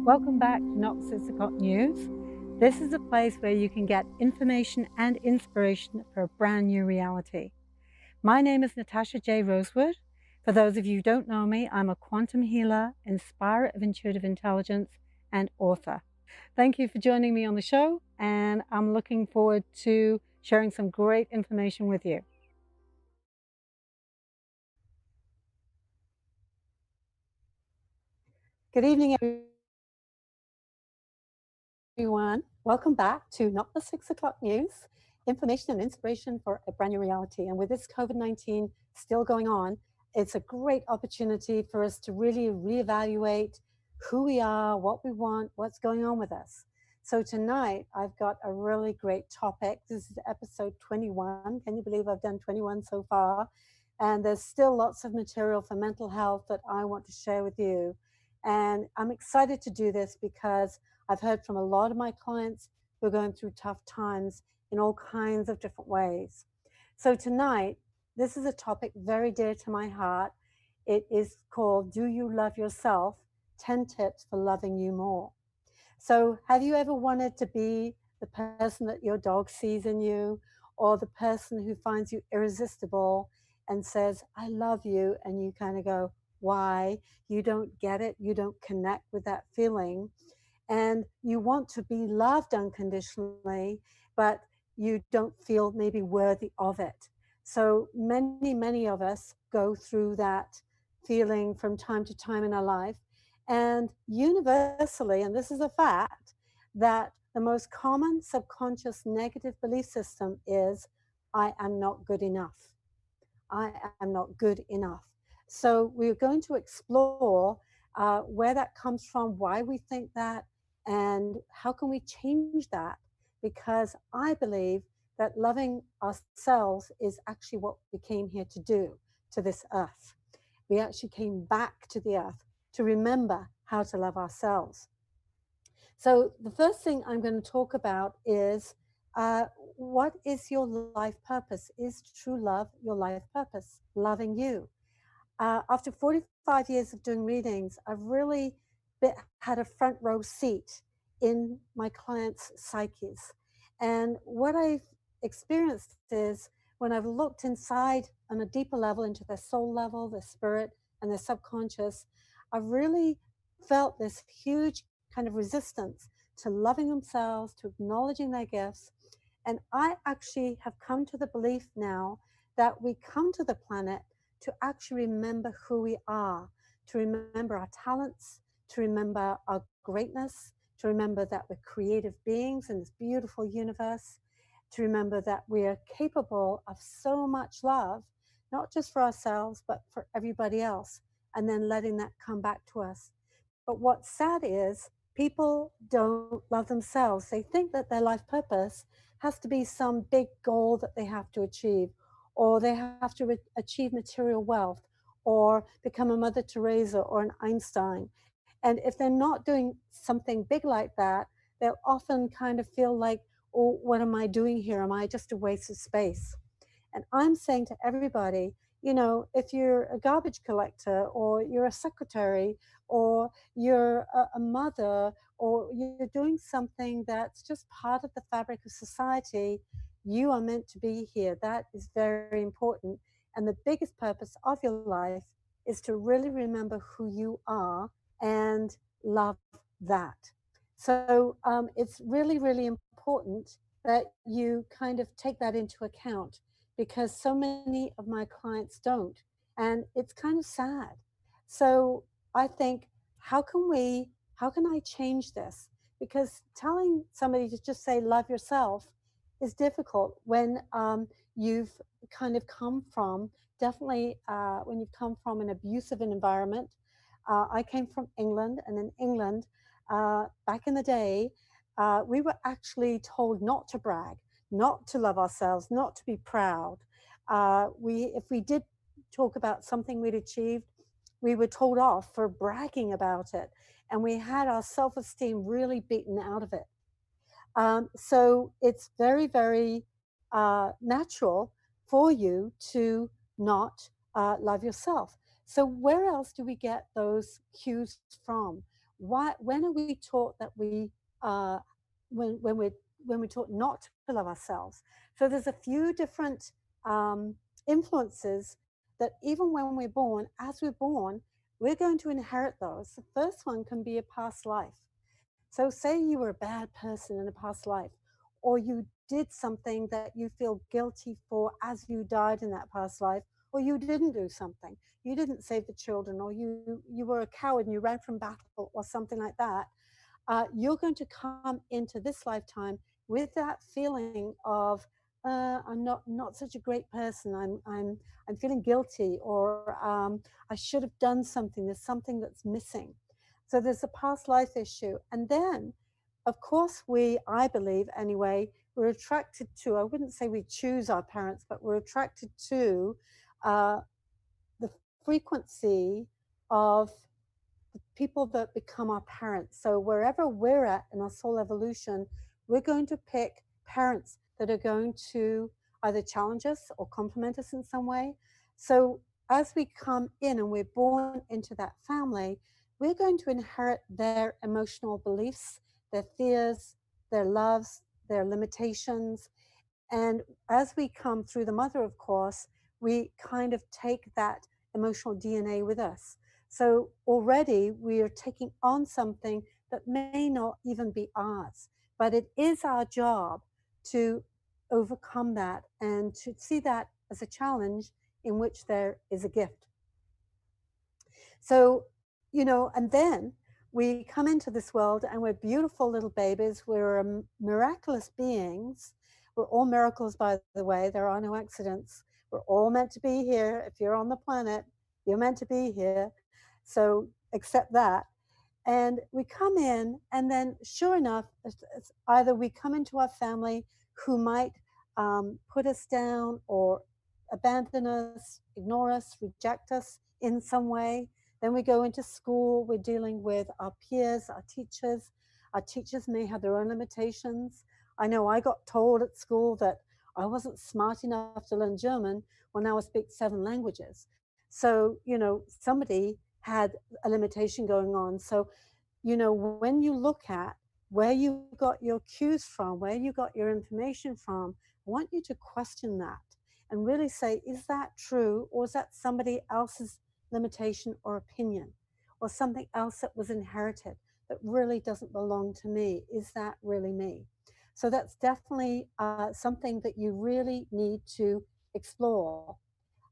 Welcome back to Not News. This is a place where you can get information and inspiration for a brand new reality. My name is Natasha J. Rosewood. For those of you who don't know me, I'm a quantum healer, inspirer of intuitive intelligence, and author. Thank you for joining me on the show, and I'm looking forward to sharing some great information with you. Good evening, everyone. Welcome back to Not the 6 o'clock News, information and inspiration for a brand new reality. And with this COVID-19 still going on, it's a great opportunity for us to really reevaluate who we are, what we want, what's going on with us. So tonight, I've got a really great topic. This is episode 21. Can you believe I've done 21 so far? And there's still lots of material for mental health that I want to share with you. And I'm excited to do this because I've heard from a lot of my clients who are going through tough times in all kinds of different ways. So tonight, this is a topic very dear to my heart. It is called Do You Love Yourself? 10 Tips for Loving You More. So have you ever wanted to be the person that your dog sees in you, or the person who finds you irresistible and says, I love you, and you kind of go, why? You don't get it. You don't connect with that feeling. And you want to be loved unconditionally, but you don't feel maybe worthy of it. So many of us go through that feeling from time to time in our life. And universally, and this is a fact, that the most common subconscious negative belief system is I am not good enough. I am not good enough. So we're going to explore where that comes from, why we think that, and how can we change that? Because I believe that loving ourselves is actually what we came here to do to this earth. We actually came back to the earth to remember how to love ourselves. So the first thing I'm going to talk about is uh, what is your life purpose? Is true love your life purpose? Loving you. After 45 years of doing readings, I've really had a front row seat in my clients' psyches. And what I've experienced is when I've looked inside on a deeper level into their soul level, their spirit, and their subconscious, I've really felt this huge kind of resistance to loving themselves, to acknowledging their gifts. And I actually have come to the belief now that we come to the planet to actually remember who we are, to remember our talents, to remember our greatness, to remember that we're creative beings in this beautiful universe, to remember that we are capable of so much love, not just for ourselves, but for everybody else, and then letting that come back to us. But what's sad is people don't love themselves. They think that their life purpose has to be some big goal that they have to achieve, or they have to achieve material wealth, or become a Mother Teresa or an Einstein. And if they're not doing something big like that, they'll often kind of feel like, oh, what am I doing here? Am I just a waste of space? And I'm saying to everybody, you know, if you're a garbage collector, or you're a secretary, or you're a mother, or you're doing something that's just part of the fabric of society, you are meant to be here. That is very important. And the biggest purpose of your life is to really remember who you are and love that. So it's really important that you kind of take that into account, because so many of my clients don't. And it's kind of sad. So I think, how can I change this? Because telling somebody to just say, love yourself is difficult when you've kind of come from, definitely when you've come from an abusive environment. I came from England, and in England, back in the day, we were actually told not to brag, not to love ourselves, not to be proud. If we did talk about something we'd achieved, we were told off for bragging about it, and we had our self-esteem really beaten out of it. So it's very natural for you to not love yourself. So where else do we get those cues from? When are we taught that uh, when we're taught not to love ourselves? So there's a few different influences that even when we're born, as we're born, we're going to inherit those. The first one can be a past life. So, say you were a bad person in a past life, or you did something that you feel guilty for as you died in that past life, or you didn't do something, you didn't save the children, or you were a coward and you ran from battle, or something like that. You're going to come into this lifetime with that feeling of I'm not such a great person. I'm feeling guilty, or I should have done something. There's something that's missing. So there's a past life issue, and then, of course, I believe anyway, we're attracted to. I wouldn't say we choose our parents, but we're attracted to uh, the frequency of people that become our parents. So wherever we're at in our soul evolution, we're going to pick parents that are going to either challenge us or compliment us in some way. So as we come in and we're born into that family, we're going to inherit their emotional beliefs, their fears, their loves, their limitations. And as we come through the mother, of course, we kind of take that emotional DNA with us. So already we are taking on something that may not even be ours, but it is our job to overcome that and to see that as a challenge in which there is a gift. So, and then we come into this world and we're beautiful little babies. We're miraculous beings. We're all miracles, by the way. There are no accidents. We're all meant to be here. If you're on the planet, you're meant to be here. So accept that. And we come in, and then sure enough, it's either we come into our family who might put us down or abandon us, ignore us, reject us in some way. Then we go into school, we're dealing with our peers, our teachers. Our teachers may have their own limitations. I know I got told at school that I wasn't smart enough to learn German when now I speak 7 languages. So, somebody had a limitation going on. So, when you look at where you got your cues from, where you got your information from, I want you to question that and really say, is that true? Or is that somebody else's limitation or opinion? Or something else that was inherited that really doesn't belong to me? Is that really me? So that's definitely something that you really need to explore.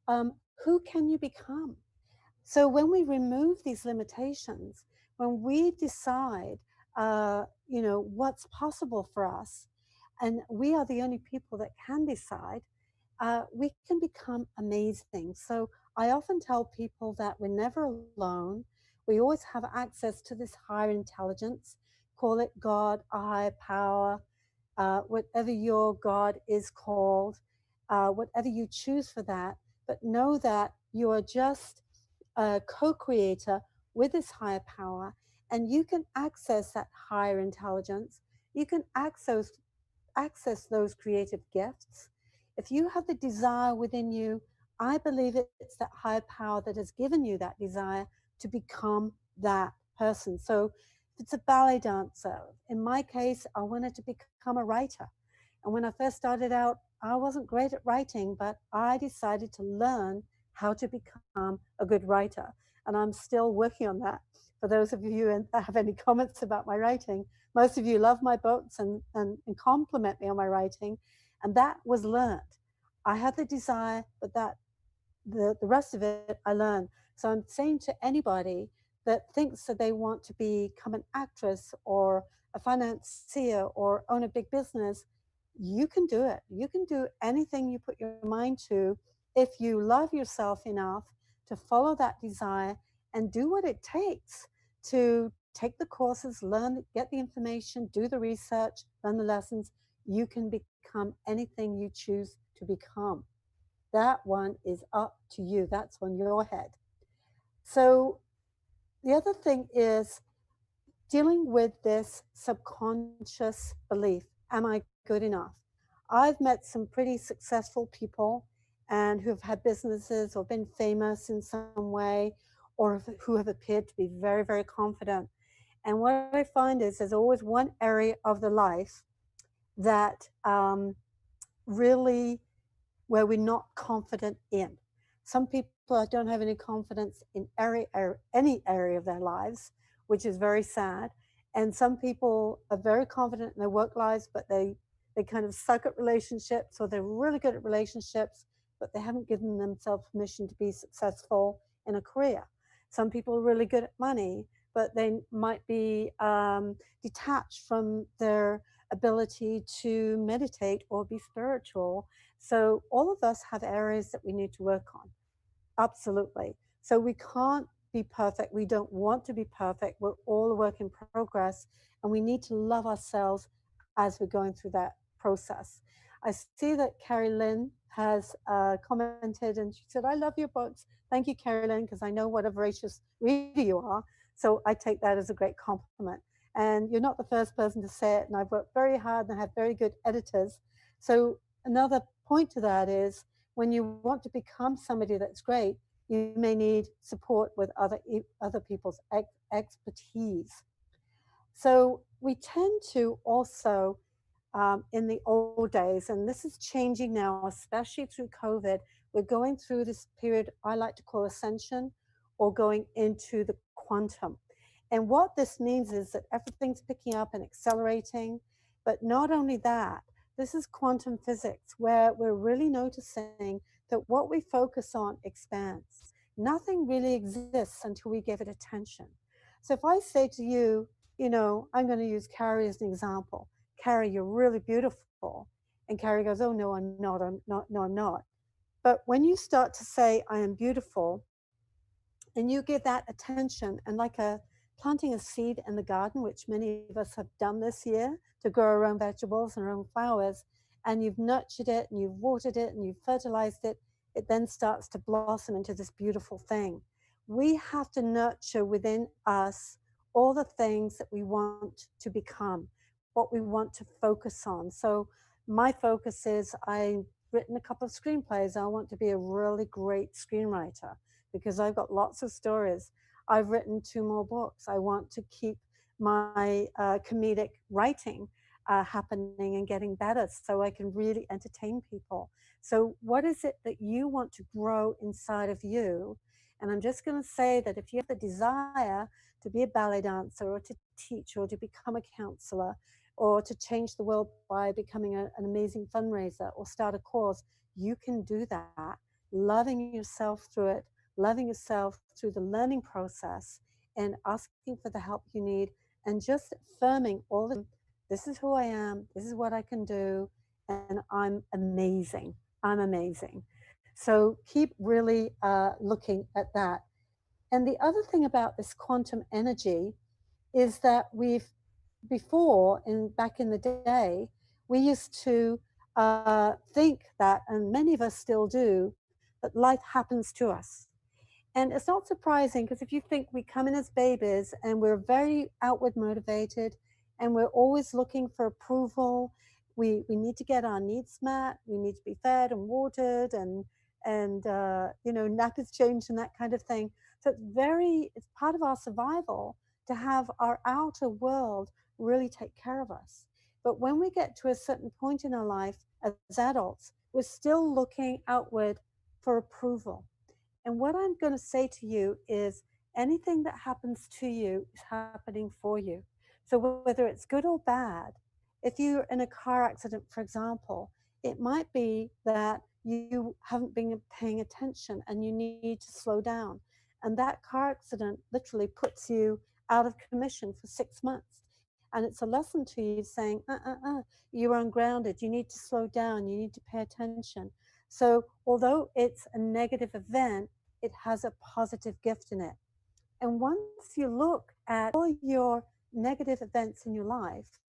Who can you become? So when we remove these limitations, when we decide, what's possible for us, and we are the only people that can decide, we can become amazing. So I often tell people that we're never alone. We always have access to this higher intelligence. Call it God, a higher power, whatever your God is called, whatever you choose for that. But know that you are just a co-creator with this higher power, and you can access that higher intelligence. You can access those creative gifts. If you have the desire within you, I believe it's that higher power that has given you that desire to become that person. So if it's a ballet dancer, in my case, I wanted to become a writer. And when I first started out, I wasn't great at writing, but I decided to learn how to become a good writer. And I'm still working on that. For those of you that have any comments about my writing, most of you love my books and compliment me on my writing. And that was learned. I had the desire, but the rest of it I learned. So I'm saying to anybody that thinks that they want to become an actress or a financier or own a big business, you can do it. You can do anything you put your mind to if you love yourself enough to follow that desire and do what it takes to take the courses, learn, get the information, do the research, learn the lessons. You can become anything you choose to become. That one is up to you. That's on your head. So the other thing is dealing with this subconscious belief. Am I good enough? I've met some pretty successful people and who have had businesses or been famous in some way, or who have appeared to be very, very confident. And what I find is there's always one area of the life that really where we're not confident in. Some people don't have any confidence in any area of their lives, which is very sad. And some people are very confident in their work lives, but they kind of suck at relationships, or they're really good at relationships, but they haven't given themselves permission to be successful in a career. Some people are really good at money, but they might be detached from their ability to meditate or be spiritual. So all of us have areas that we need to work on. Absolutely. So we can't be perfect. We don't want to be perfect. We're all a work in progress, and we need to love ourselves as we're going through that process. I see that Carrie Lynn has commented, and she said, I love your books. Thank you, Carrie Lynn, because I know what a voracious reader you are. So I take that as a great compliment. And you're not the first person to say it, and I've worked very hard and I have very good editors. So another point to that is when you want to become somebody that's great, you may need support with other people's expertise. So we tend to also, in the old days, and this is changing now, especially through COVID, we're going through this period I like to call ascension, or going into the quantum. And what this means is that everything's picking up and accelerating. But not only that, this is quantum physics, where we're really noticing that what we focus on expands. Nothing really exists until we give it attention. So if I say to you, I'm going to use Carrie as an example. Carrie, you're really beautiful. And Carrie goes, oh, no, I'm not. I'm not. No, I'm not. But when you start to say, I am beautiful, and you give that attention, and like planting a seed in the garden, which many of us have done this year to grow our own vegetables and our own flowers, and you've nurtured it and you've watered it and you've fertilized it, it then starts to blossom into this beautiful thing. We have to nurture within us all the things that we want to become, what we want to focus on. So my focus is I've written a couple of screenplays. I want to be a really great screenwriter because I've got lots of stories. I've written 2 more books. I want to keep my comedic writing happening and getting better so I can really entertain people. So, what is it that you want to grow inside of you? And I'm just going to say that if you have the desire to be a ballet dancer or to teach or to become a counselor or to change the world by becoming an amazing fundraiser or start a cause, you can do that, loving yourself through it, loving yourself through the learning process, and asking for the help you need, and just affirming all the this is who I am, this is what I can do, and I'm amazing. I'm amazing. So keep really looking at that. And the other thing about this quantum energy is that we've before in back in the day, we used to think that, and many of us still do, that life happens to us. And it's not surprising because if you think we come in as babies and we're very outward motivated and we're always looking for approval, we need to get our needs met, we need to be fed and watered and nappies changed and that kind of thing. So it's part of our survival to have our outer world really take care of us. But when we get to a certain point in our life as adults, we're still looking outward for approval. And what I'm going to say to you is anything that happens to you is happening for you. So whether it's good or bad, if you're in a car accident, for example, it might be that you haven't been paying attention and you need to slow down. And that car accident literally puts you out of commission for 6 months. And it's a lesson to you saying, you're ungrounded. You need to slow down. You need to pay attention. So, although it's a negative event, it has a positive gift in it. And once you look at all your negative events in your life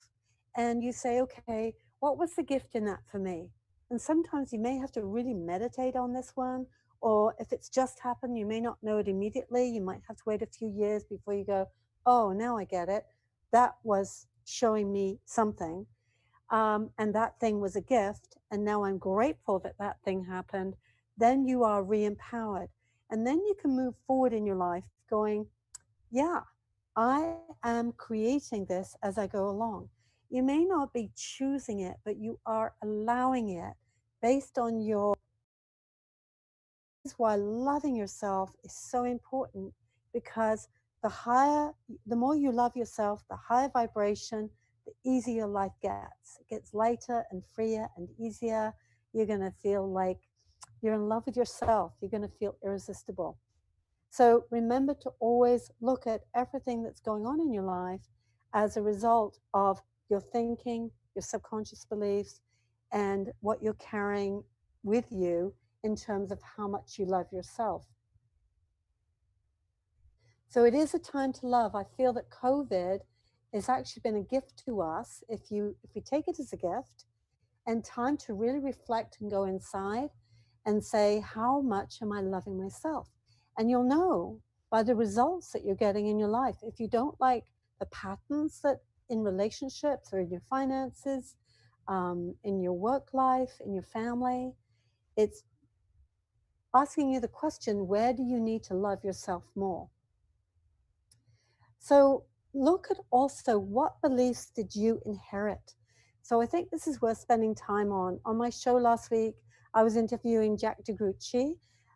and you say, okay, what was the gift in that for me? And sometimes you may have to really meditate on this one. Or if it's just happened, you may not know it immediately. You might have to wait a few years before you go, oh, now I get it. That was showing me something. And that thing was a gift, and now I'm grateful that that thing happened, then you are re empowered. And then you can move forward in your life going, yeah, I am creating this as I go along. You may not be choosing it, but you are allowing it based on your. This is why loving yourself is so important, because the higher, the more you love yourself, the higher vibration, the easier life gets. It gets lighter and freer and easier. You're going to feel like you're in love with yourself. You're going to feel irresistible. So remember to always look at everything that's going on in your life as a result of your thinking, your subconscious beliefs, and what you're carrying with you in terms of how much you love yourself. So it is a time to love. I feel that COVID has actually been a gift to us if you take it as a gift, and time to really reflect and go inside and say, how much am I loving myself? And you'll know by the results that you're getting in your life. If you don't like the patterns that in relationships or in your finances, in your work life, in your family, it's asking you the question, where do you need to love yourself more? So look at also what beliefs did you inherit. So I think this is worth spending time on. On my show last week, I was interviewing Jack DeGrucci,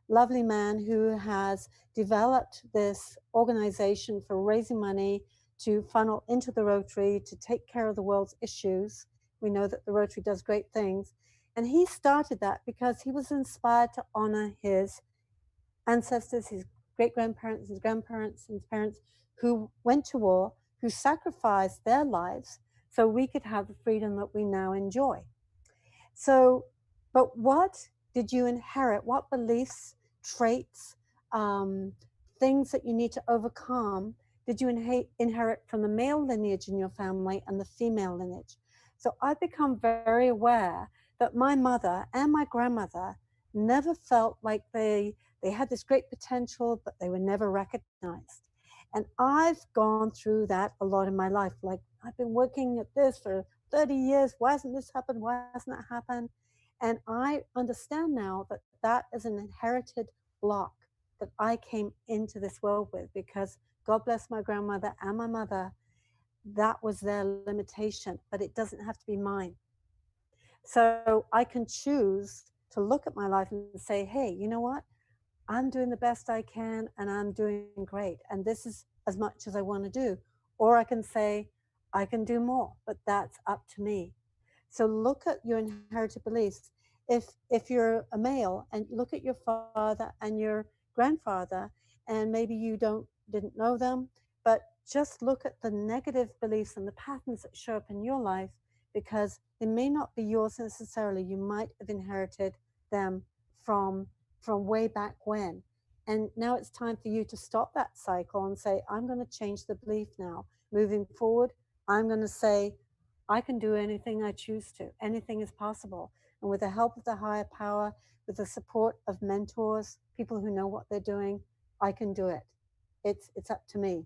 lovely man who has developed this organization for raising money to funnel into the Rotary to take care of the world's issues. We know that the Rotary does great things. And he started that because he was inspired to honor his ancestors, his great grandparents, his grandparents, and his parents who went to war, who sacrificed their lives so we could have the freedom that we now enjoy. So, but what did you inherit? What beliefs, traits, um, things that you need to overcome did you inherit from the male lineage in your family and the female lineage? So I've become very aware that my mother and my grandmother never felt like they had this great potential, but they were never recognized. And I've gone through that a lot in my life. Like, I've been working at this for 30 years. Why hasn't this happened? Why hasn't that happened? And I understand now that that is an inherited block that I came into this world with, because God bless my grandmother and my mother, that was their limitation, but it doesn't have to be mine. So I can choose to look at my life and say, hey, you know what? I'm doing the best I can and I'm doing great. And this is as much as I want to do. Or I can say, I can do more, but that's up to me. So look at your inherited beliefs. If you're a male and look at your father and your grandfather, and maybe you didn't know them, but just look at the negative beliefs and the patterns that show up in your life, because they may not be yours necessarily. You might have inherited them from from way back when. And now it's time for you to stop that cycle and say, I'm going to change the belief now. Moving forward, I'm going to say, I can do anything I choose to. Anything is possible. And with the help of the higher power, with the support of mentors, people who know what they're doing, I can do it. It's up to me.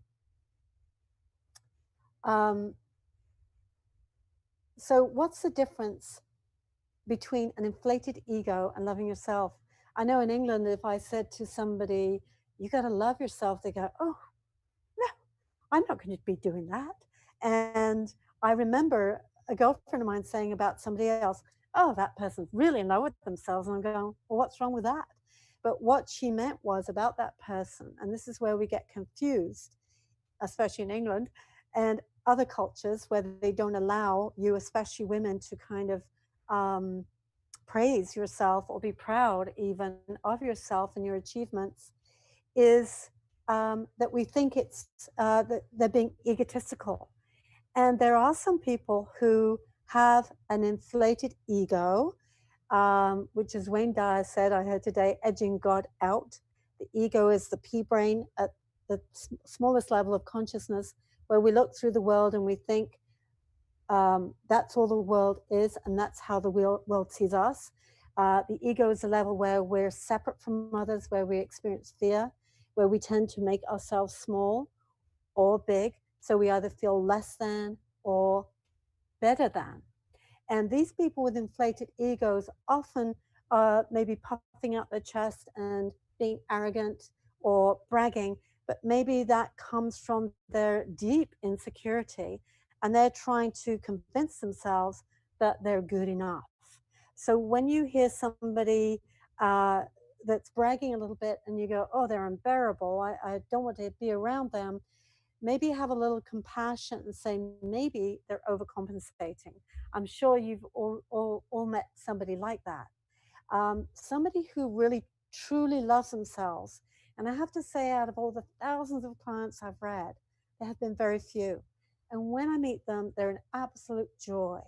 Um, so, what's the difference between an inflated ego and loving yourself? I know in England, if I said to somebody, "You got to love yourself," they go, "Oh, no, I'm not going to be doing that." And I remember a girlfriend of mine saying about somebody else, "Oh, that person's really in love with themselves." And I'm going, "Well, what's wrong with that?" But what she meant was about that person, and this is where we get confused, especially in England and other cultures where they don't allow you, especially women, to kind of um, praise yourself or be proud even of yourself and your achievements, is that we think it's that they're being egotistical. And there are some people who have an inflated ego, which, as Wayne Dyer said, I heard today, edging God out. The ego is the pea brain at the smallest level of consciousness, where we look through the world and we think that's all the world is, and that's how the world sees us. The ego is a level where we're separate from others, where we experience fear, where we tend to make ourselves small or big. So we either feel less than or better than. And these people with inflated egos often maybe puffing out their chest and being arrogant or bragging, but maybe that comes from their deep insecurity and they're trying to convince themselves that they're good enough. So when you hear somebody uh, that's bragging a little bit and you go, oh, they're unbearable, I don't want to be around them, maybe have a little compassion and say maybe they're overcompensating. I'm sure you've all met somebody like that. Somebody who really truly loves themselves. And I have to say, out of all the thousands of clients I've read, there have been very few. And when I meet them, they're an absolute joy.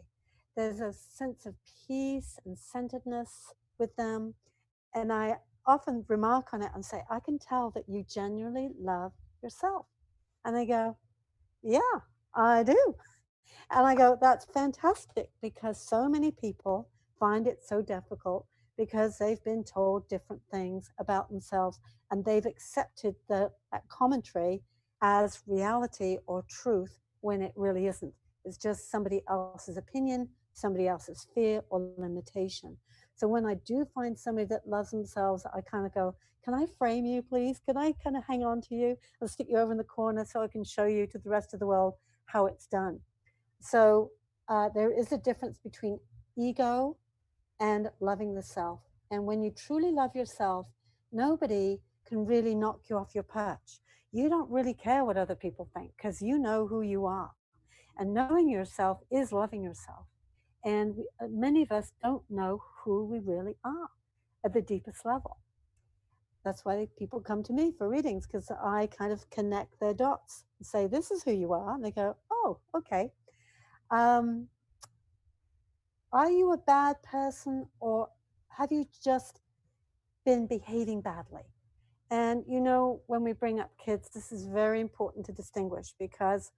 There's a sense of peace and centeredness with them. And I often remark on it and say, I can tell that you genuinely love yourself. And they go, yeah, I do. And I go, that's fantastic because so many people find it so difficult because they've been told different things about themselves and they've accepted that commentary as reality or truth when it really isn't. It's just somebody else's opinion, somebody else's fear or limitation. So when I do find somebody that loves themselves, I kind of go, can I frame you, please? Can I kind of hang on to you and stick you over in the corner so I can show you to the rest of the world how it's done? So there is a difference between ego and loving the self. And when you truly love yourself, nobody can really knock you off your perch. You don't really care what other people think because you know who you are. And knowing yourself is loving yourself. And many of us don't know who we really are at the deepest level. That's why people come to me for readings because I kind of connect their dots and say, this is who you are. And they go, oh, okay. Um, Are you a bad person or have you just been behaving badly? And when we bring up kids, this is very important to distinguish because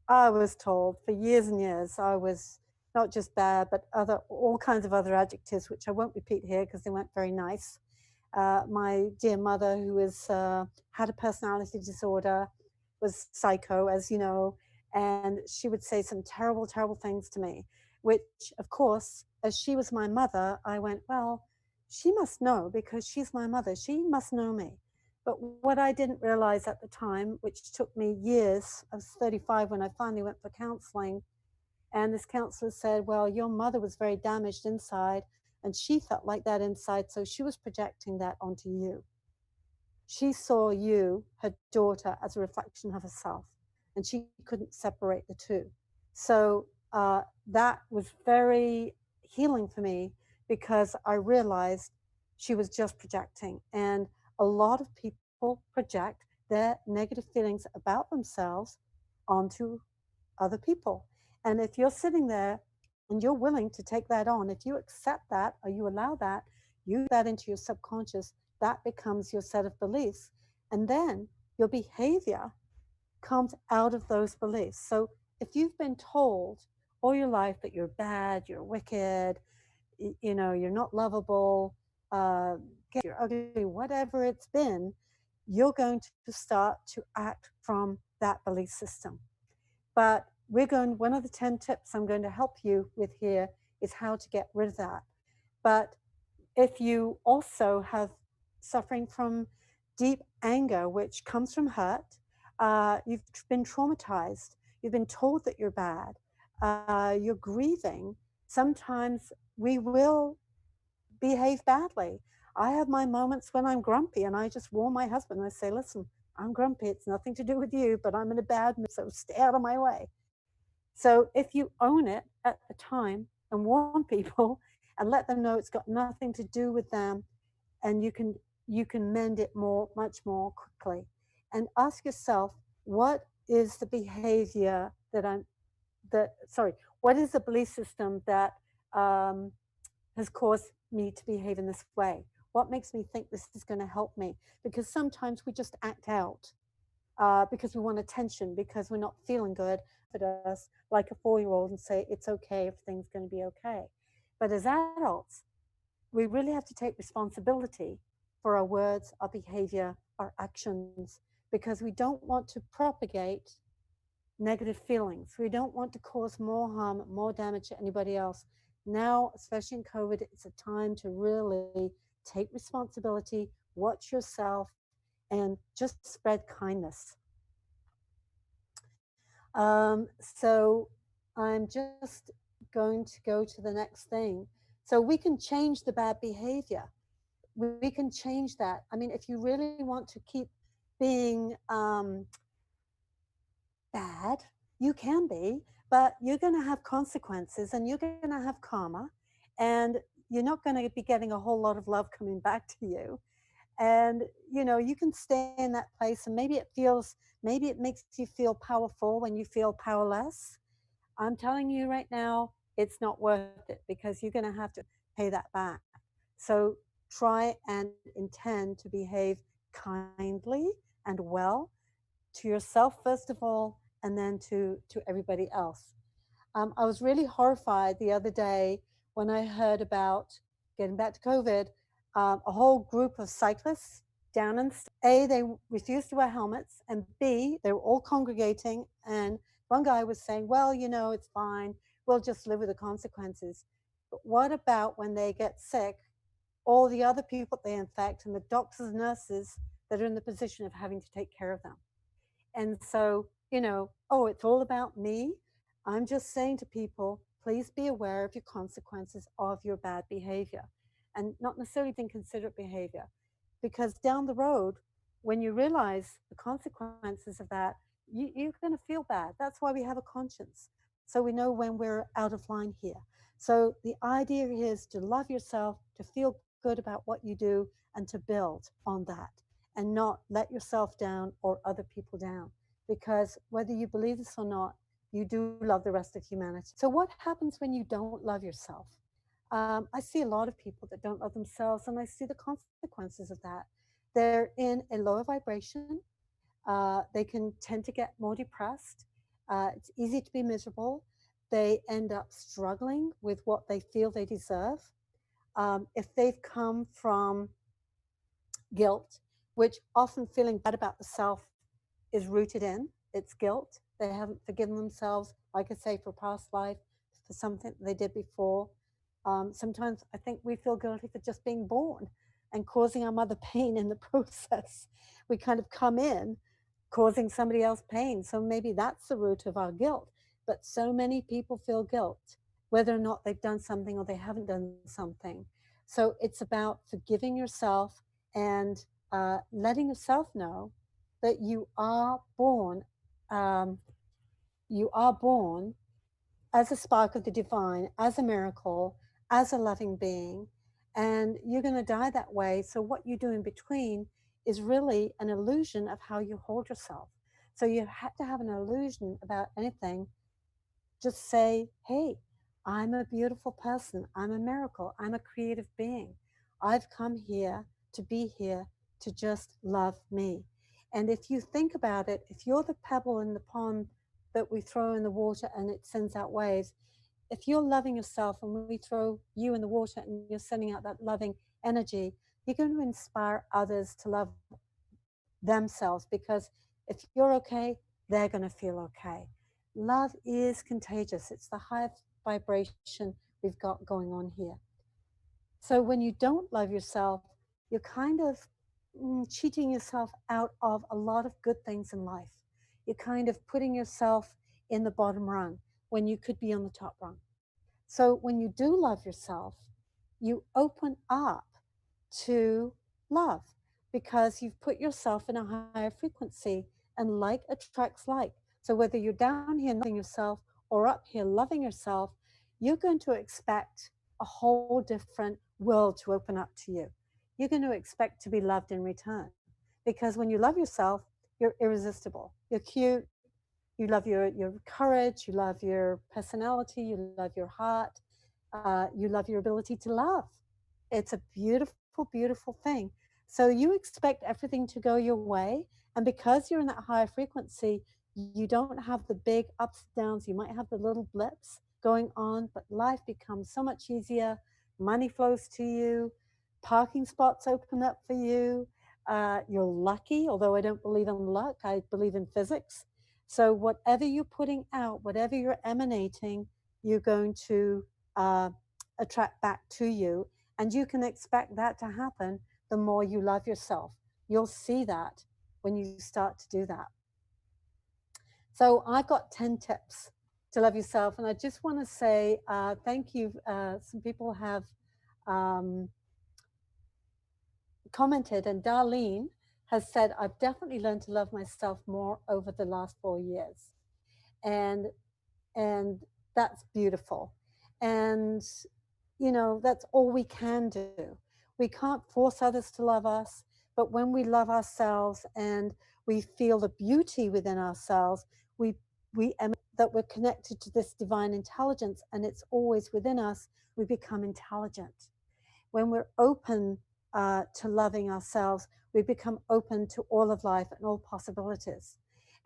I was told for years and years I was not just bad, but all kinds of other adjectives, which I won't repeat here because they weren't very nice. My dear mother, who had a personality disorder, was psycho, as you know, and she would say some terrible, terrible things to me, which, of course, as she was my mother, I went, well, she must know because she's my mother. She must know me. But what I didn't realize at the time, which took me years, I was 35 when I finally went for counseling, and this counselor said, well, your mother was very damaged inside, and she felt like that inside, so she was projecting that onto you. She saw you, her daughter, as a reflection of herself, and she couldn't separate the two. So that was very healing for me because I realized she was just projecting. And a lot of people project their negative feelings about themselves onto other people. And if you're sitting there and you're willing to take that on, if you accept that or you allow that, you that into your subconscious, that becomes your set of beliefs. And then your behavior comes out of those beliefs. So if you've been told all your life that you're bad, you're wicked, you're not lovable, you're ugly, whatever it's been, you're going to start to act from that belief system. But one of the 10 tips I'm going to help you with here is how to get rid of that. But if you also have suffering from deep anger, which comes from hurt, you've been traumatized, you've been told that you're bad, you're grieving, sometimes we will behave badly. I have my moments when I'm grumpy and I just warn my husband. I say, listen, I'm grumpy. It's nothing to do with you, but I'm in a bad mood, so stay out of my way. So if you own it at the time and warn people and let them know it's got nothing to do with them, and you can mend it much more quickly. And ask yourself, what is the behavior what is the belief system that um, has caused me to behave in this way? What makes me think this is going to help me? Because sometimes we just act out because we want attention, because we're not feeling good at us like a 4-year-old and say, it's okay, everything's going to be okay. But as adults, we really have to take responsibility for our words, our behavior, our actions, because we don't want to propagate negative feelings. We don't want to cause more harm, more damage to anybody else. Now, especially in COVID, it's a time to really take responsibility, watch yourself, and just spread kindness. So I'm just going to go to the next thing. So we can change the bad behavior. We can change that. I mean, if you really want to keep being bad, you can be, but you're going to have consequences and you're going to have karma, and you're not going to be getting a whole lot of love coming back to you. And you can stay in that place, and maybe it makes you feel powerful when you feel powerless. I'm telling you right now, it's not worth it, because you're going to have to pay that back. So try and intend to behave kindly and well to yourself first of all, and then to everybody else. I was really horrified the other day when I heard about, getting back to COVID, a whole group of cyclists down in A, they refused to wear helmets, and B, they were all congregating. And one guy was saying, well, it's fine. We'll just live with the consequences. But what about when they get sick, all the other people they infect, and the doctors and nurses that are in the position of having to take care of them? And so, oh, it's all about me. I'm just saying to people, please be aware of your consequences of your bad behavior, and not necessarily even considerate behavior. Because down the road, when you realize the consequences of that, you're going to feel bad. That's why we have a conscience. So we know when we're out of line here. So the idea is to love yourself, to feel good about what you do, and to build on that, and not let yourself down or other people down. Because whether you believe this or not, you do love the rest of humanity. So, what happens when you don't love yourself? I see a lot of people that don't love themselves, and I see the consequences of that. They're in a lower vibration. They can tend to get more depressed. It's easy to be miserable. They end up struggling with what they feel they deserve. If they've come from guilt, which often feeling bad about the self is rooted in. It's guilt. They haven't forgiven themselves, like I say, for past life, for something they did before. Sometimes I think we feel guilty for just being born and causing our mother pain in the process. We kind of come in causing somebody else pain. So maybe that's the root of our guilt. But so many people feel guilt, whether or not they've done something or they haven't done something. So it's about forgiving yourself and letting yourself know that um, you are born as a spark of the divine, as a miracle, as a loving being, and you're going to die that way. So what you do in between is really an illusion of how you hold yourself. So you have to have an illusion about anything. Just say, hey, I'm a beautiful person. I'm a miracle. I'm a creative being. I've come here to be here to just love me. And if you think about it, if you're the pebble in the pond that we throw in the water and it sends out waves, if you're loving yourself and we throw you in the water and you're sending out that loving energy, you're going to inspire others to love themselves, because if you're okay, they're going to feel okay. Love is contagious. It's the highest vibration we've got going on here. So when you don't love yourself, you're kind of cheating yourself out of a lot of good things in life. You're kind of putting yourself in the bottom rung when you could be on the top rung. So when you do love yourself, you open up to love, because you've put yourself in a higher frequency, and like attracts like. So whether you're down here loving yourself or up here loving yourself, you're going to expect a whole different world to open up to you. You're going to expect to be loved in return, because when you love yourself, you're irresistible. You're cute. You love your courage. You love your personality. You love your heart. You love your ability to love. It's a beautiful, beautiful thing. So you expect everything to go your way. And because you're in that higher frequency, you don't have the big ups and downs. You might have the little blips going on, but life becomes so much easier. Money flows to you. Parking spots open up for you. You're lucky, although I don't believe in luck. I believe in physics. So whatever you're putting out, whatever you're emanating, you're going to uh, attract back to you. And you can expect that to happen the more you love yourself. You'll see that when you start to do that. So I've got 10 tips to love yourself. And I just want to say thank you. Some people have um, commented, and Darlene has said, I've definitely learned to love myself more over the last 4 years. And and that's beautiful. And that's all we can do. We can't force others to love us, but when we love ourselves and we feel the beauty within ourselves, we that we're connected to this divine intelligence and it's always within us, we become intelligent. When we're open to loving ourselves, we become open to all of life and all possibilities.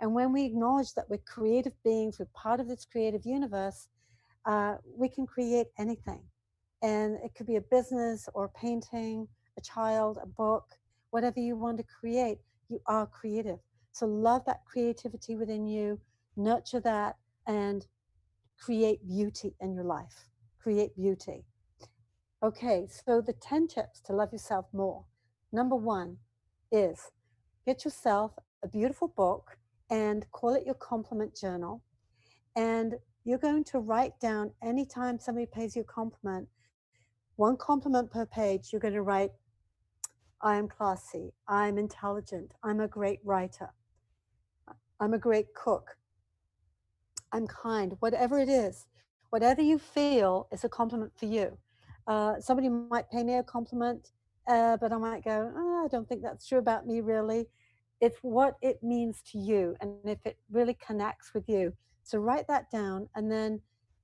And when we acknowledge that we're creative beings, we're part of this creative universe, we can create anything. And it could be a business or a painting, a child, a book, whatever you want to create, you are creative. So love that creativity within you, nurture that, and create beauty in your life. Create beauty. Okay, so the 10 tips to love yourself more. Number one is get yourself a beautiful book and call it your compliment journal. And you're going to write down anytime somebody pays you a compliment, one compliment per page, you're going to write, I am classy, I'm intelligent, I'm a great writer, I'm a great cook, I'm kind, whatever it is, whatever you feel is a compliment for you. Somebody might pay me a compliment, but I might go, oh, I don't think that's true about me, really. It's what it means to you, and if it really connects with you. So write that down, and then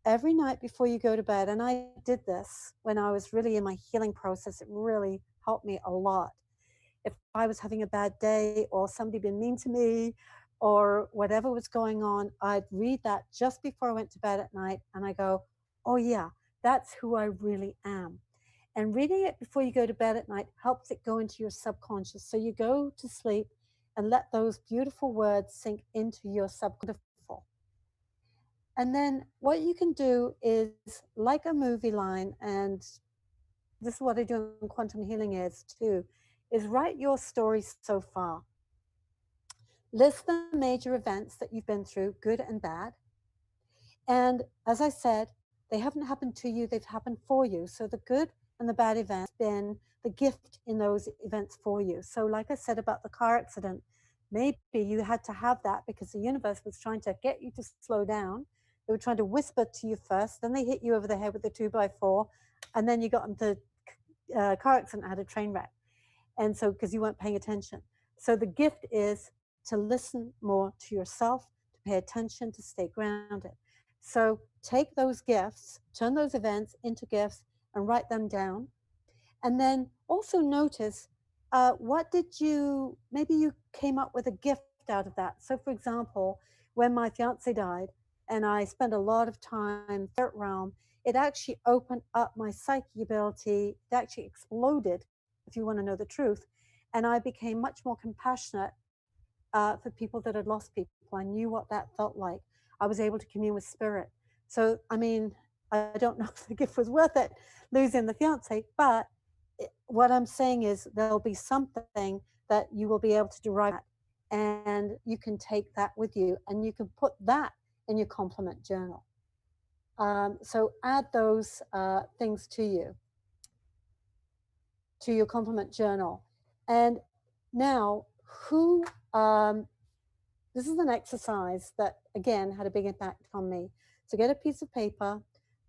every night before you go to bed, and I did this when I was really in my healing process, it really helped me a lot. If I was having a bad day or somebody been mean to me or whatever was going on, I'd read that just before I went to bed at night and I go, oh, yeah, that's who I really am. And reading it before you go to bed at night helps it go into your subconscious. So you go to sleep and let those beautiful words sink into your subconscious. And then what you can do is like a movie line, and this is what I do in quantum healing is too, is write your story so far. List the major events that you've been through, good and bad. And as I said, they haven't happened to you, they've happened for you. So the good and the bad events have been the gift in those events for you. So like I said about the car accident, maybe you had to have that because the universe was trying to get you to slow down. They were trying to whisper to you first, then they hit you over the head with a 2x4, and then you got into a car accident, had a train wreck. And so, because you weren't paying attention. So the gift is to listen more to yourself, to pay attention, to stay grounded. So take those gifts, turn those events into gifts, and write them down. And then also notice what did you, maybe you came up with a gift out of that. So, for example, when my fiance died and I spent a lot of time in the spirit realm, it actually opened up my psyche ability. It actually exploded, if you want to know the truth. And I became much more compassionate for people that had lost people. I knew what that felt like. I was able to commune with spirit. So, I mean, I don't know if the gift was worth it, losing the fiance, but what I'm saying is there'll be something that you will be able to derive at, and you can take that with you and you can put that in your compliment journal. So add those things to your compliment journal. And now, who this is an exercise that, again, had a big impact on me. So get a piece of paper,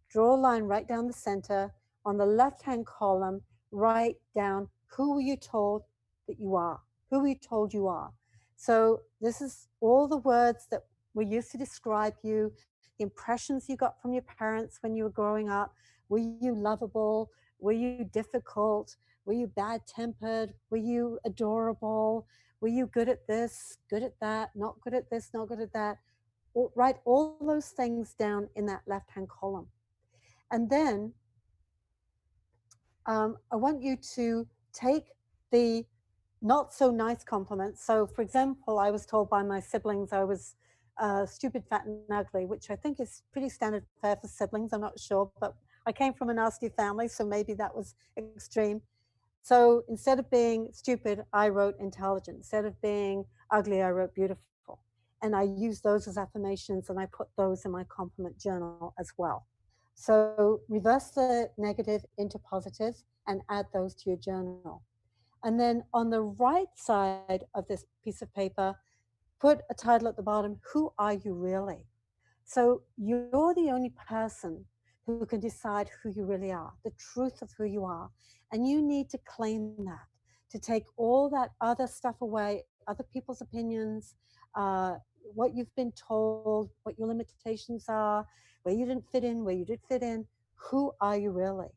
draw a line right down the center. On the left-hand column, write down who were you told that you are? Who were you told you are? So this is all the words that were used to describe you, the impressions you got from your parents when you were growing up. Were you lovable? Were you difficult? Were you bad-tempered? Were you adorable? Were you good at this, good at that, not good at this, not good at that? Write all those things down in that left-hand column. And then I want you to take the not so nice compliments. So, for example, I was told by my siblings I was stupid, fat, and ugly, which I think is pretty standard fare for siblings. I'm not sure, but I came from a nasty family, so maybe that was extreme. So instead of being stupid, I wrote intelligent. Instead of being ugly, I wrote beautiful. And I use those as affirmations and I put those in my compliment journal as well. So reverse the negative into positive and add those to your journal. And then on the right side of this piece of paper, put a title at the bottom: Who are you really? So you're the only person who can decide who you really are, the truth of who you are. And you need to claim that, to take all that other stuff away, other people's opinions, what you've been told, what your limitations are, where you didn't fit in, where you did fit in. Who are you really?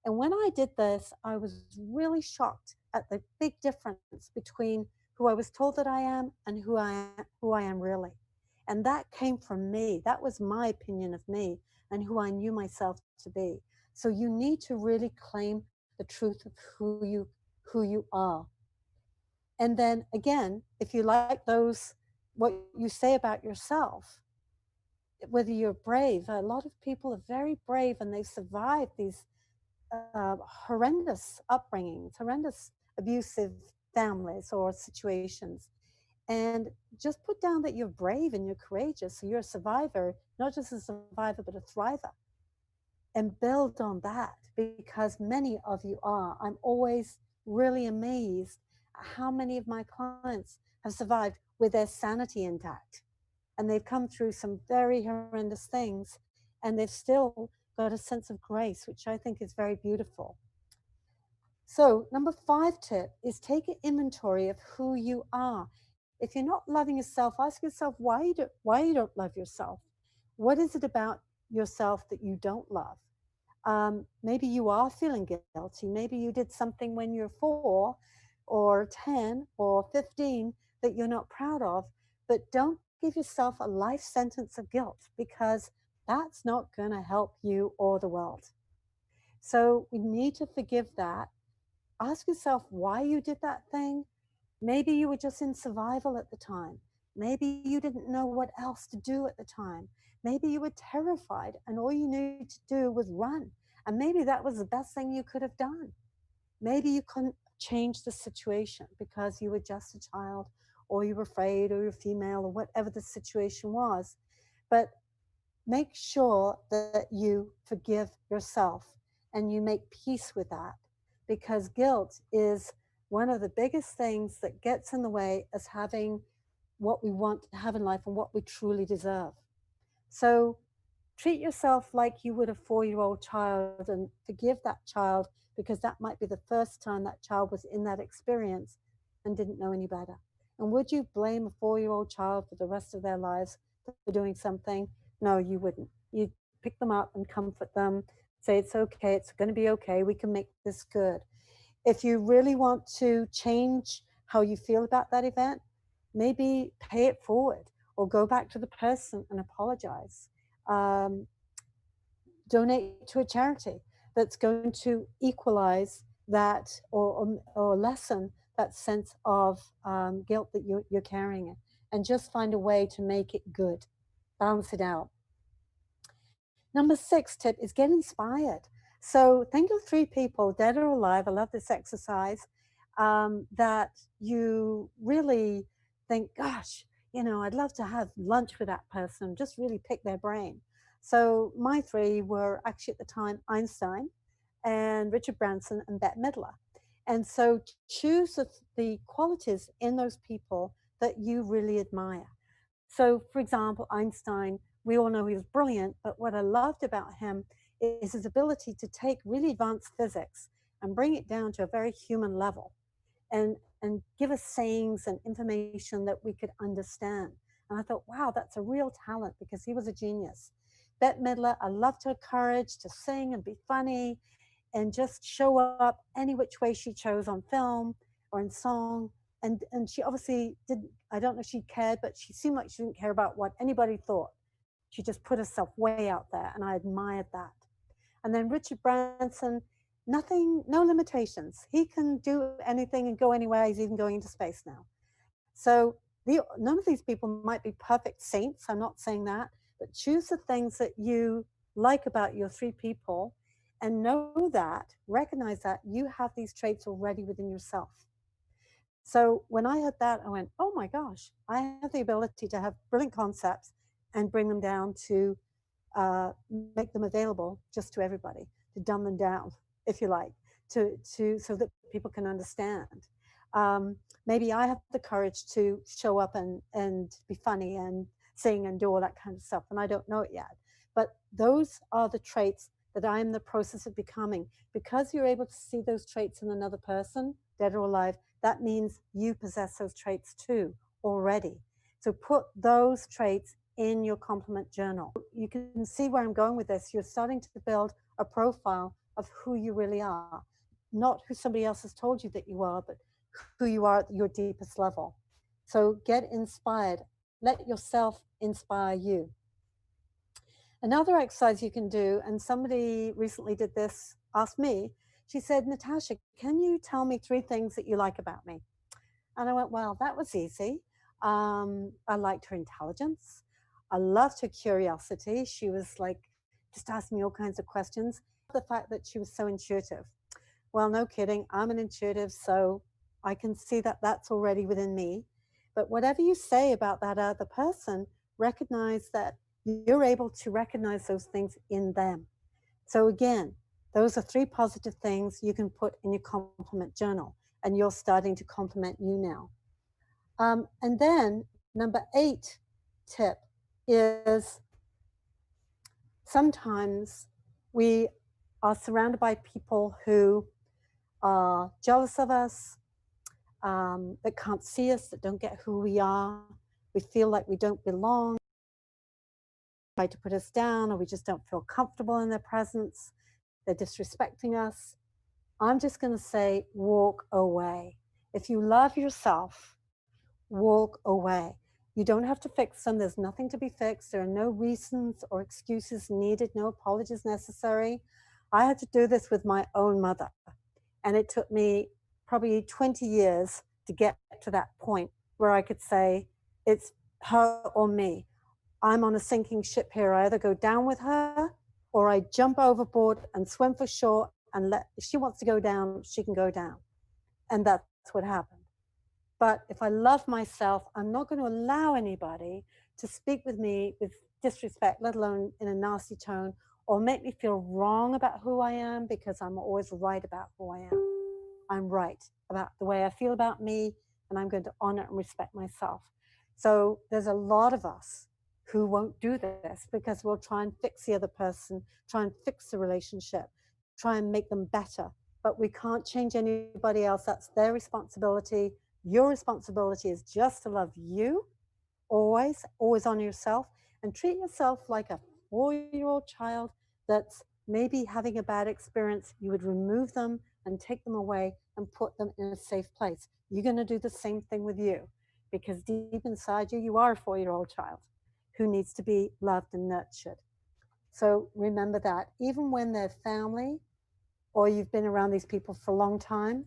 And when I did this, I was really shocked at the big difference between who I was told that I am and who I am really. And that came from me. That was my opinion of me and who I knew myself to be. So you need to really claim the truth of who you are. And then again, if you like those what you say about yourself, whether you're brave, a lot of people are very brave and they survive these horrendous upbringings, horrendous abusive families or situations. And just put down that you're brave and you're courageous. So you're a survivor, not just a survivor, but a thriver. And build on that because many of you are. I'm always really amazed at how many of my clients have survived with their sanity intact. And they've come through some very horrendous things and they've still got a sense of grace, which I think is very beautiful. So, number 5 tip is take an inventory of who you are. If you're not loving yourself, ask yourself why you don't love yourself. What is it about yourself that you don't love? Maybe you are feeling guilty. Maybe you did something when you're 4 or 10 or 15 that you're not proud of. But don't give yourself a life sentence of guilt because that's not going to help you or the world. So we need to forgive that. Ask yourself why you did that thing. Maybe you were just in survival at the time. Maybe you didn't know what else to do at the time. Maybe you were terrified and all you needed to do was run. And maybe that was the best thing you could have done. Maybe you couldn't change the situation because you were just a child or you were afraid or you're female or whatever the situation was. But make sure that you forgive yourself and you make peace with that because guilt is one of the biggest things that gets in the way as having what we want to have in life and what we truly deserve. So treat yourself like you would a 4-year-old child and forgive that child because that might be the first time that child was in that experience and didn't know any better. And would you blame a 4-year-old child for the rest of their lives for doing something? No, you wouldn't. You'd pick them up and comfort them, say it's okay, it's going to be okay, we can make this good. If you really want to change how you feel about that event, maybe pay it forward or go back to the person and apologize. Um, Donate to a charity that's going to equalize that or lessen that sense of guilt that you're carrying it and just find a way to make it good, balance it out. Number 6 tip is get inspired. So think of 3 people, dead or alive. I love this exercise that you really think, gosh, I'd love to have lunch with that person, just really pick their brain. So my 3 were actually at the time Einstein and Richard Branson and Bette Midler. And so choose the qualities in those people that you really admire. So, for example, Einstein, we all know he was brilliant, but what I loved about him is his ability to take really advanced physics and bring it down to a very human level and give us sayings and information that we could understand. And I thought, wow, that's a real talent because he was a genius. Bette Midler, I loved her courage to sing and be funny and just show up any which way she chose on film or in song. And she obviously didn't, I don't know if she cared, but she seemed like she didn't care about what anybody thought. She just put herself way out there, and I admired that. And then Richard Branson, nothing, no limitations. He can do anything and go anywhere. He's even going into space now. So none of these people might be perfect saints. I'm not saying that, but choose the things that you like about your 3 people and know that, recognize that you have these traits already within yourself. So when I heard that, I went, oh my gosh, I have the ability to have brilliant concepts and bring them down to make them available just to everybody, to dumb them down, if you like, to so that people can understand. Um, Maybe I have the courage to show up and be funny and sing and do all that kind of stuff, and I don't know it yet. But those are the traits that I am in the process of becoming. Because you're able to see those traits in another person, dead or alive, that means you possess those traits too already. So put those traits in your compliment journal. You can see where I'm going with this. You're starting to build a profile of who you really are, not who somebody else has told you that you are, but who you are at your deepest level. So get inspired. Let yourself inspire you. Another exercise you can do, and somebody recently did this, asked me, she said, Natasha, can you tell me 3 things that you like about me? And I went, well, that was easy. I liked her intelligence. I loved her curiosity. She was like just asking me all kinds of questions. The fact that she was so intuitive. Well, no kidding. I'm an intuitive, so I can see that that's already within me. But whatever you say about that other person, recognize that you're able to recognize those things in them. So again, those are 3 positive things you can put in your compliment journal, and you're starting to compliment you now. And then number 8 tip is sometimes we are surrounded by people who are jealous of us, that can't see us, that don't get who we are. We feel like we don't belong, try to put us down, or we just don't feel comfortable in their presence. They're disrespecting us. I'm just going to say, walk away. If you love yourself, walk away. You don't have to fix them. There's nothing to be fixed. There are no reasons or excuses needed, no apologies necessary. I had to do this with my own mother, and it took me probably 20 years to get to that point where I could say, it's her or me. I'm on a sinking ship here. I either go down with her or I jump overboard and swim for shore and if she wants to go down, she can go down. And that's what happened. But if I love myself, I'm not going to allow anybody to speak with me with disrespect, let alone in a nasty tone, or make me feel wrong about who I am, because I'm always right about who I am. I'm right about the way I feel about me, and I'm going to honor and respect myself. So there's a lot of us who won't do this because we'll try and fix the other person, try and fix the relationship, try and make them better. But we can't change anybody else. That's their responsibility. Your responsibility is just to love you, always, always honor yourself, and treat yourself like a 4-year-old child that's maybe having a bad experience. You would remove them and take them away and put them in a safe place. You're going to do the same thing with you, because deep inside you, you are a 4-year-old child who needs to be loved and nurtured. So remember that even when they're family or you've been around these people for a long time.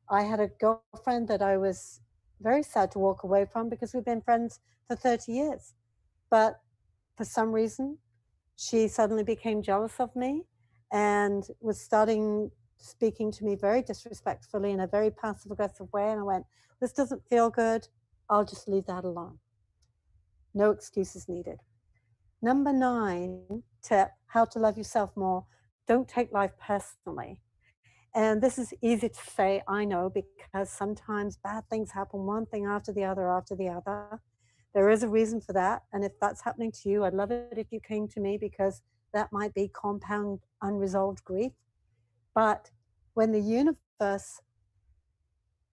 I had a girlfriend that I was very sad to walk away from because we've been friends for 30 years. But for some reason, she suddenly became jealous of me and was starting speaking to me very disrespectfully in a very passive aggressive way. And I went, this doesn't feel good. I'll just leave that alone. No excuses needed. Number 9 tip, how to love yourself more. Don't take life personally. And this is easy to say, I know, because sometimes bad things happen, one thing after the other after the other. There is a reason for that. And if that's happening to you, I'd love it if you came to me, because that might be compound unresolved grief. But when the universe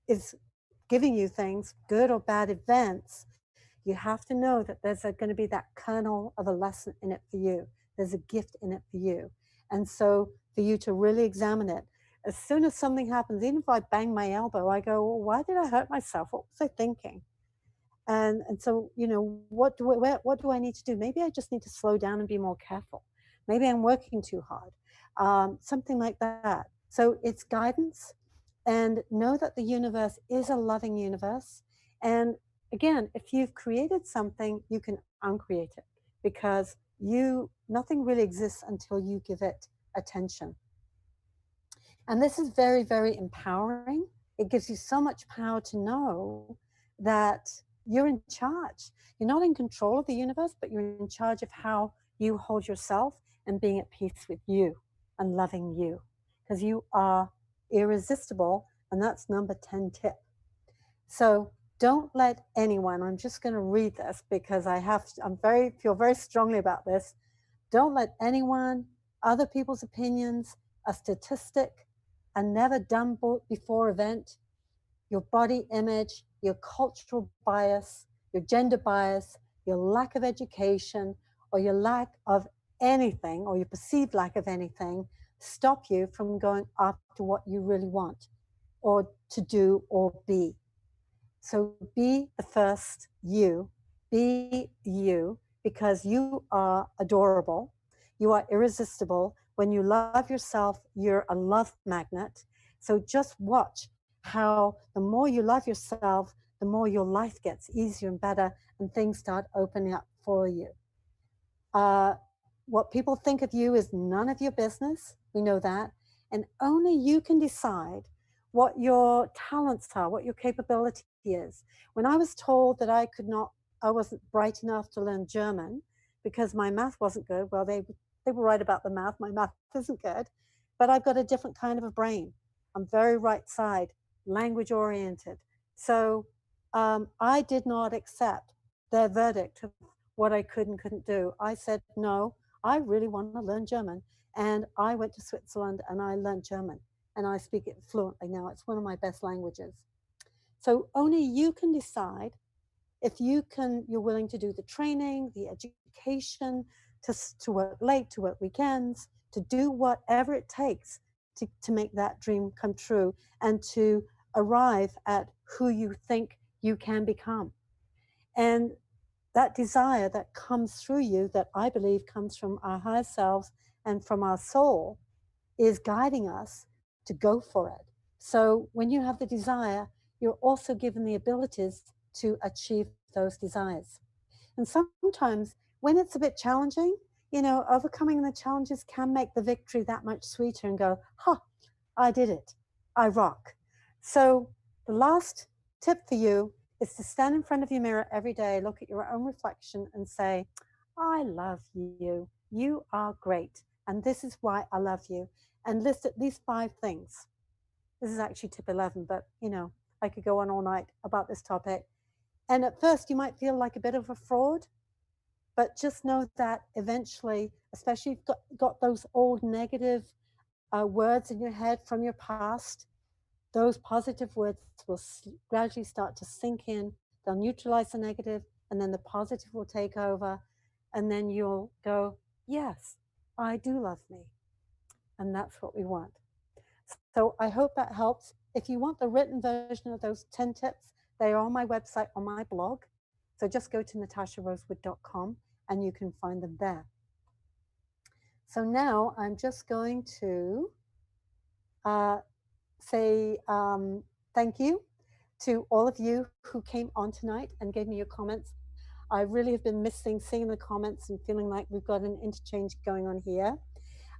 is giving you things, good or bad events, you have to know that there's going to be that kernel of a lesson in it for you. There's a gift in it for you. And so for you to really examine it, as soon as something happens, even if I bang my elbow, I go, well, why did I hurt myself? What was I thinking? And so, what do I need to do? Maybe I just need to slow down and be more careful. Maybe I'm working too hard. Something like that. So it's guidance, and know that the universe is a loving universe. And again, if you've created something, you can uncreate it, because nothing really exists until you give it attention. And this is very, very empowering. It gives you so much power to know that you're in charge. You're not in control of the universe, but you're in charge of how you hold yourself and being at peace with you and loving you because you are irresistible. And that's number 10 tip. So don't let anyone, I'm just going to read this because feel very strongly about this. Don't let anyone, other people's opinions, a statistic, a never done before event, your body image, your cultural bias, your gender bias, your lack of education, or your lack of anything, or your perceived lack of anything, stop you from going after what you really want or to do or be. So be the first you, be you, because you are adorable. You are irresistible. When you love yourself, you're a love magnet. So just watch how the more you love yourself, the more your life gets easier and better and things start opening up for you. Uh, what people think of you is none of your business. We know that. And only you can decide what your talents are, what your capability is. When I was told that I wasn't bright enough to learn German because my math wasn't good, well, they were right about the math. My math isn't good, but I've got a different kind of a brain. I'm very right side, language oriented. So I did not accept their verdict of what I could and couldn't do. I said, no, I really want to learn German. And I went to Switzerland and I learned German and I speak it fluently now. It's one of my best languages. So only you can decide if you're willing to do the training, the education, to work late, to work weekends, to do whatever it takes to make that dream come true and to arrive at who you think you can become. And that desire that comes through you, that I believe comes from our higher selves and from our soul, is guiding us to go for it. So when you have the desire, you're also given the abilities to achieve those desires. And sometimes when it's a bit challenging, overcoming the challenges can make the victory that much sweeter and go, huh, I did it. I rock. So the last tip for you is to stand in front of your mirror every day, look at your own reflection and say, I love you. You are great. And this is why I love you. And list at least 5 things. This is actually tip 11, but I could go on all night about this topic. And at first, you might feel like a bit of a fraud, but just know that eventually, especially if you've got those old negative words in your head from your past, those positive words will gradually start to sink in. They'll neutralize the negative, and then the positive will take over. And then you'll go, yes, I do love me. And that's what we want. So I hope that helps. If you want the written version of those 10 tips, they are on my website, on my blog. So just go to natasharosewood.com and you can find them there. So now I'm just going to say thank you to all of you who came on tonight and gave me your comments. I really have been missing seeing the comments and feeling like we've got an interchange going on here.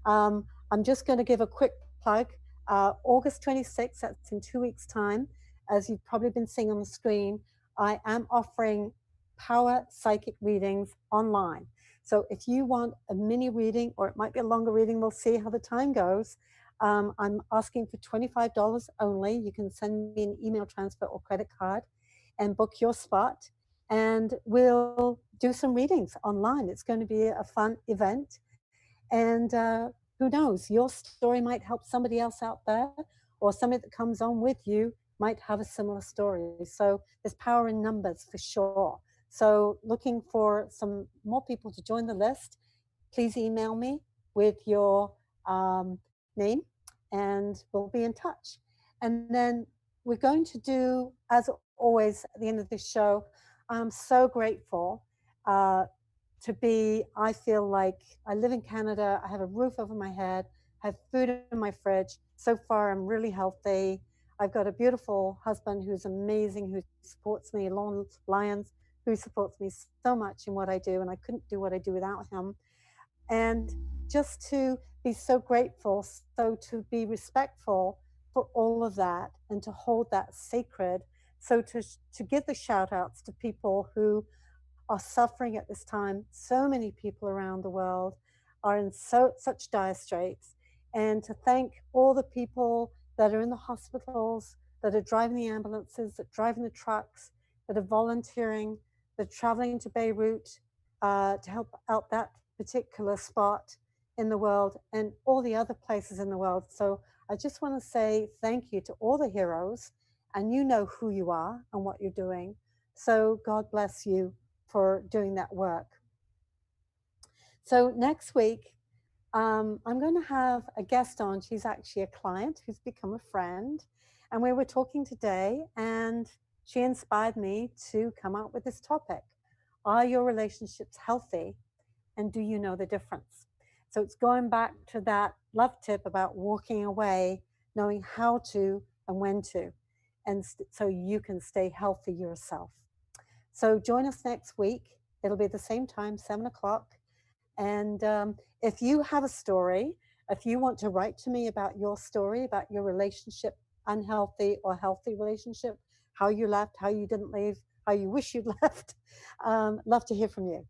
I'm just going to give a quick plug. August 26th, that's in 2 weeks' time, as you've probably been seeing on the screen, I am offering power psychic readings online. So if you want a mini reading, or it might be a longer reading, we'll see how the time goes. I'm asking for $25 only. You can send me an email transfer or credit card and book your spot. And we'll do some readings online. It's going to be a fun event. And who knows, your story might help somebody else out there, or somebody that comes on with you might have a similar story. So there's power in numbers for sure. So looking for some more people to join the list, please email me with your name and we'll be in touch. And then we're going to do, as always, at the end of this show, I'm so grateful I feel like I live in Canada, I have a roof over my head, I have food in my fridge. So far, I'm really healthy. I've got a beautiful husband who's amazing, who supports me, Lon Lyons, who supports me so much in what I do, and I couldn't do what I do without him. And just to be so grateful, so to be respectful for all of that and to hold that sacred. So to give the shout outs to people who are suffering at this time. So many people around the world are in such dire straits. And to thank all the people that are in the hospitals, that are driving the ambulances, that are driving the trucks, that are volunteering, that are traveling to Beirut to help out that particular spot in the world and all the other places in the world. So I just want to say thank you to all the heroes, and you know who you are and what you're doing. So God bless you for doing that work. So next week, I'm going to have a guest on. She's actually a client who's become a friend. And we were talking today, and she inspired me to come up with this topic. Are your relationships healthy? And do you know the difference? So it's going back to that love tip about walking away, knowing how to and when to, and so you can stay healthy yourself. So join us next week. It'll be the same time, 7 o'clock. And if you have a story, if you want to write to me about your story, about your relationship, unhealthy or healthy relationship, how you left, how you didn't leave, how you wish you'd left, love to hear from you.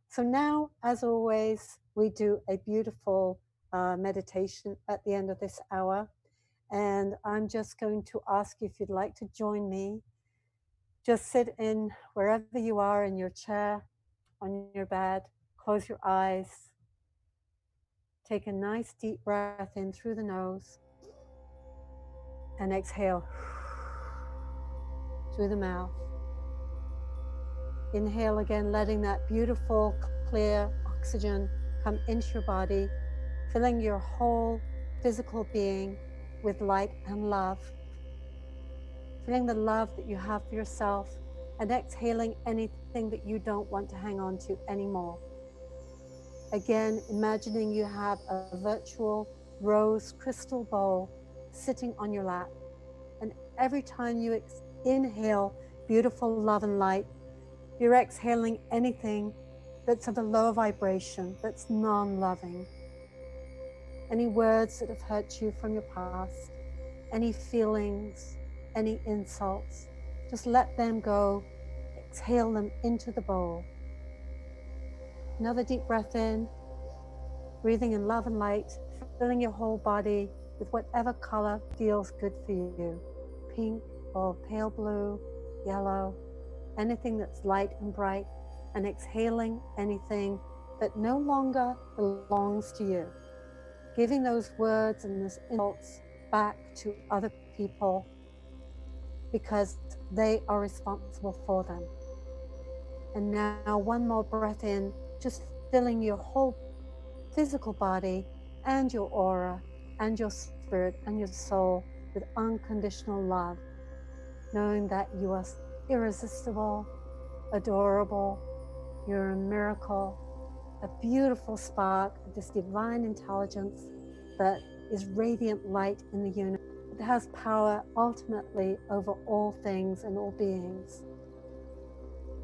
So now, as always, we do a beautiful meditation at the end of this hour. And I'm just going to ask you if you'd like to join me. Just sit in wherever you are, in your chair, on your bed, close your eyes, take a nice deep breath in through the nose, and exhale through the mouth. Inhale again, letting that beautiful, clear oxygen come into your body, filling your whole physical being with light and love, feeling the love that you have for yourself, and exhaling anything that you don't want to hang on to anymore. Again, imagining you have a virtual rose crystal bowl sitting on your lap. And every time you inhale beautiful love and light, you're exhaling anything that's of a lower vibration, that's non-loving. Any words that have hurt you from your past, any feelings, any insults, just let them go. Exhale them into the bowl. Another deep breath in, breathing in love and light, filling your whole body with whatever color feels good for you. Pink or pale blue, yellow, anything that's light and bright, and exhaling anything that no longer belongs to you. Giving those words and those insults back to other people because they are responsible for them. And now one more breath in, just filling your whole physical body and your aura and your spirit and your soul with unconditional love, knowing that you are irresistible, adorable, you're a miracle, a beautiful spark of this divine intelligence that is radiant light in the universe. It has power ultimately over all things and all beings,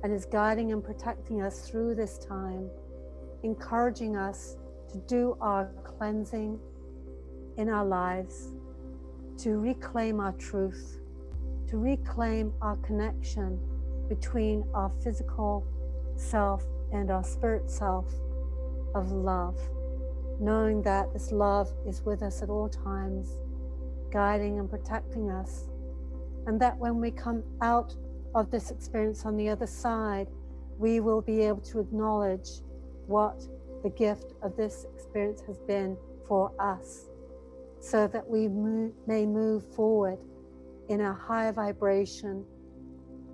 and is guiding and protecting us through this time, encouraging us to do our cleansing in our lives, to reclaim our truth, to reclaim our connection between our physical self and our spirit self of love, knowing that this love is with us at all times, guiding and protecting us, and that when we come out of this experience on the other side, we will be able to acknowledge what the gift of this experience has been for us, so that we may move forward in a higher vibration,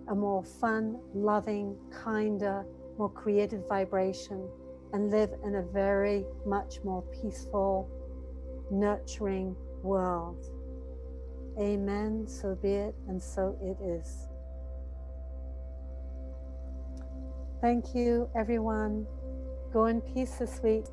a more fun, loving, kinder, more creative vibration, and live in a very much more peaceful, nurturing world. Amen. So be it, and so it is. Thank you, everyone. Go in peace this week.